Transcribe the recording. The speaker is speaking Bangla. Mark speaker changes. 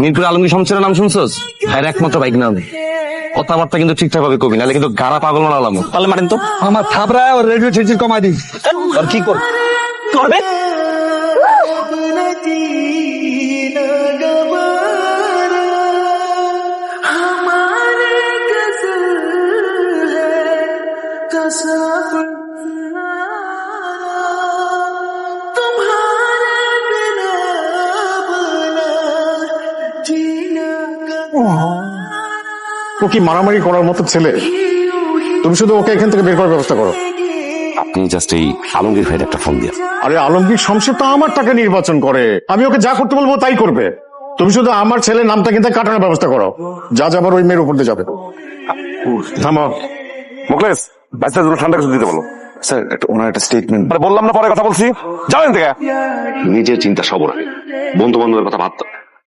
Speaker 1: মিরপুর আলমগীর শমশেরের নাম শুনছস? হ্যাঁ, একমাত্র বাইক নাম। কথাবার্তা কিন্তু ঠিকঠাক ভাবে কবি, নাহলে কিন্তু গাড়া পাগল মারালাম। তাহলে মারেন তো
Speaker 2: আমার থাবড়ায় ওর রেডিও ছিটচিট কমাই দিই।
Speaker 1: আর কি করবে?
Speaker 3: ও কি মারামারি করার মতো ছেলে? তুমি শুধু ওকে এখান থেকে বের করার ব্যবস্থা করো।
Speaker 1: আপনি জাস্ট এই আলমগীর ভাইয়ের একটা ফোন দিয়ে।
Speaker 3: আরে আলমগীর শমশের তো আমার টাকা নির্বাচন করে, আমি ওকে যা করতে বলবো তাই করবে। তুমি শুধু আমার ছেলের নামটা কিন্তু কাটানোর ব্যবস্থা করো, যা যাবার ওই মেয়ের উপর দিয়ে যাবে।
Speaker 4: থামো মুখলেস, বাইসের জন্য ঠান্ডা কিছু দিতে বলো।
Speaker 5: স্যার ওনার একটা স্টেটমেন্ট।
Speaker 4: বললাম না পরে কথা বলছি, যাবেন থেকে।
Speaker 5: নিজের চিন্তা সব রাখে, বন্ধু বান্ধবের কথা ভাবতে